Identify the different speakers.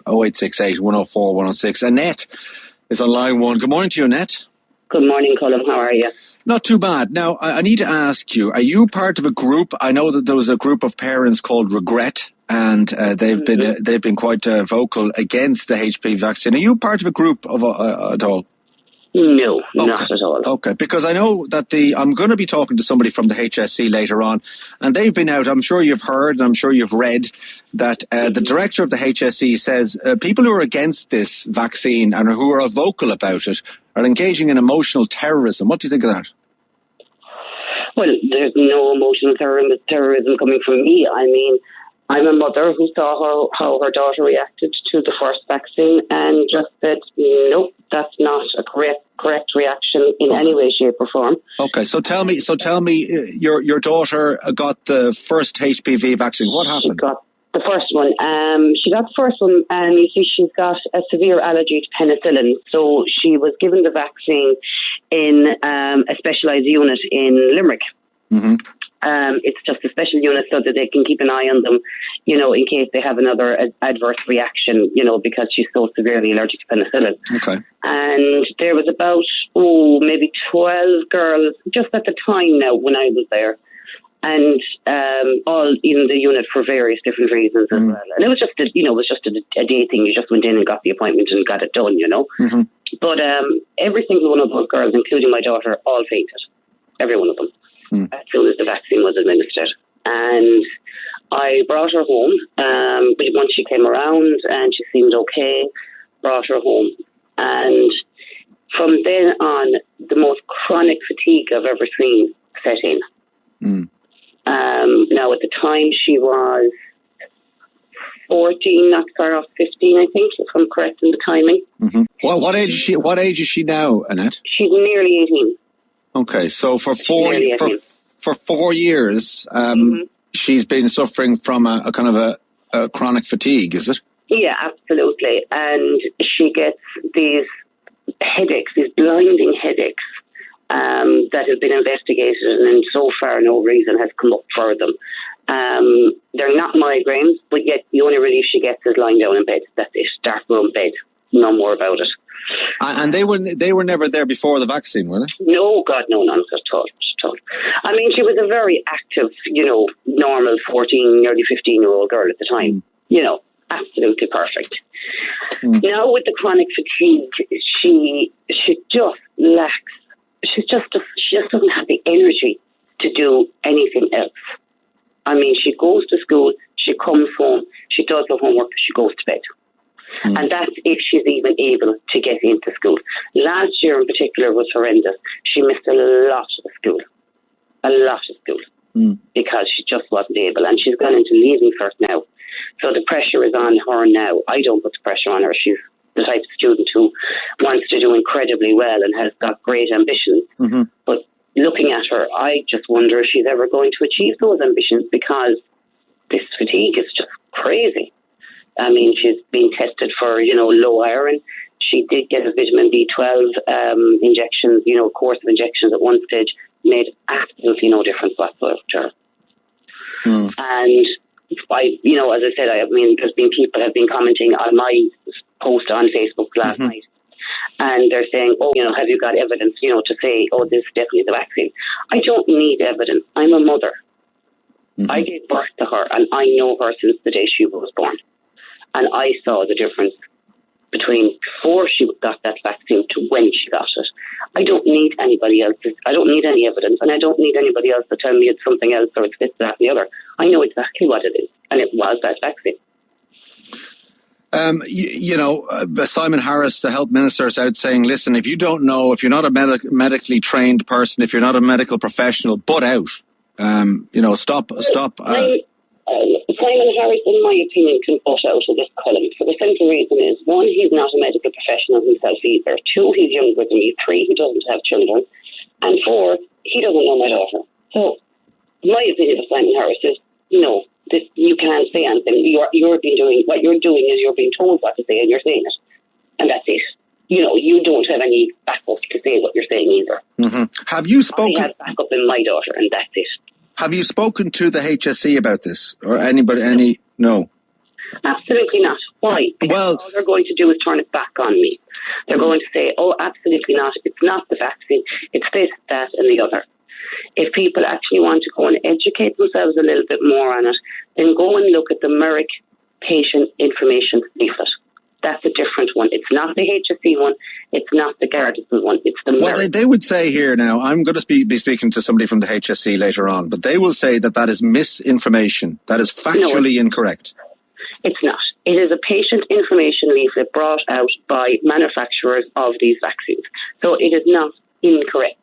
Speaker 1: 0868 104 106. Annette is on line one. Good morning to you, Annette.
Speaker 2: Good morning, Colin. How are you?
Speaker 1: Not too bad. Now, I need to ask you, are you part of a group? I know that there was a group of parents called Regret, and they've been quite vocal against the HPV vaccine. Are you part of a group of at all?
Speaker 2: No, not at all.
Speaker 1: Okay, because I know that I'm going to be talking to somebody from the HSC later on, and they've been out. I'm sure you've heard, and I'm sure you've read that the director of the HSC says people who are against this vaccine and who are vocal about it are engaging in emotional terrorism. What do you think of that?
Speaker 2: Well, there's no emotional terrorism coming from me. I mean, I'm a mother who saw how her daughter reacted to the first vaccine and just said, nope, that's not a correct reaction in any way, shape or form.
Speaker 1: Okay, so tell me, your daughter got the first HPV vaccine. What happened?
Speaker 2: She got the first one. She got the first one, and you see, she's got a severe allergy to penicillin. So she was given the vaccine in a specialised unit in Limerick. Mm-hmm. It's just a special unit so that they can keep an eye on them, in case they have another adverse reaction, because she's so severely allergic to penicillin.
Speaker 1: Okay.
Speaker 2: And there was about, maybe 12 girls just at the time now when I was there. And all in the unit for various different reasons as well. And it was just a day thing. You just went in and got the appointment and got it done, Mm-hmm. But every single one of those girls, including my daughter, all fainted. Every one of them. As soon as the vaccine was administered. And I brought her home. But once she came around and she seemed okay, brought her home. And from then on, the most chronic fatigue I've ever seen set in. Now, at the time, she was 14, not far off 15, I think, if I'm correct in the timing.
Speaker 1: Mm-hmm. Well, what age is she now, Annette?
Speaker 2: She's nearly 18.
Speaker 1: Okay, so for 4 years, she's been suffering from a kind of a chronic fatigue, is it?
Speaker 2: Yeah, absolutely. And she gets these headaches, these blinding headaches, that have been investigated, and so far no reason has come up for them. They're not migraines, but yet the only relief she gets is lying down in bed. That's it, dark room bed. No more about it.
Speaker 1: And they were never there before the vaccine, were they?
Speaker 2: No, God, no, none at all. I mean, she was a very active, normal 14, nearly 15-year-old girl at the time. Absolutely perfect. Now with the chronic fatigue, she just lacks. She just doesn't have the energy to do anything else. I mean, she goes to school, she comes home, she does her homework, she goes to bed. And that's if she's even able to get into school. Last year in particular was horrendous. She missed a lot of school. Because she just wasn't able. And she's gone into leaving cert now. So the pressure is on her now. I don't put the pressure on her. She's the type of student who wants to do incredibly well and has got great ambitions. Mm-hmm. But looking at her, I just wonder if she's ever going to achieve those ambitions, because this fatigue is just crazy. I mean, she's been tested for, low iron. She did get a vitamin B12 injections, course of injections at one stage, made absolutely no difference whatsoever to her. And as I said, there's been people have been commenting on my post on Facebook last night, and they're saying, have you got evidence, to say, this is definitely the vaccine. I don't need evidence. I'm a mother. I gave birth to her, and I know her since the day she was born. And I saw the difference between before she got that vaccine to when she got it. I don't need anybody else. I don't need any evidence, and I don't need anybody else to tell me it's something else or it's this, that, and the other. I know exactly what it is, and it was that vaccine.
Speaker 1: Simon Harris, the health minister, is out saying, listen, if you don't know, if you're not a medically trained person, if you're not a medical professional, butt out. Stop.
Speaker 2: Simon Harris, in my opinion, can butt out of this column for the simple reason is, one, he's not a medical professional himself either. Two, he's younger than me. Three, he doesn't have children. And four, he doesn't know my daughter. So, my opinion of Simon Harris is, you can't say anything. You're being doing, what you're doing is you're being told what to say and you're saying it. And that's it. You don't have any backup to say what you're saying either. Mm-hmm.
Speaker 1: Have you spoken?
Speaker 2: I have backup in my daughter, and that's it.
Speaker 1: Have you spoken to the HSC about this, or anybody? No,
Speaker 2: absolutely not. Why? Because all they're going to do is turn it back on me. They're going to say, oh, absolutely not. It's not the vaccine. It's this, that, and the other. If people actually want to go and educate themselves a little bit more on it, then go and look at the Merrick Patient Information Leaflet. That's a different one. It's not the HSE one. It's not the Gardasil one. It's the Merrick.
Speaker 1: Well, they would say here now, I'm going to be speaking to somebody from the HSE later on, but they will say that is misinformation. That is factually incorrect.
Speaker 2: It's not. It is a patient information leaflet brought out by manufacturers of these vaccines. So it is not incorrect.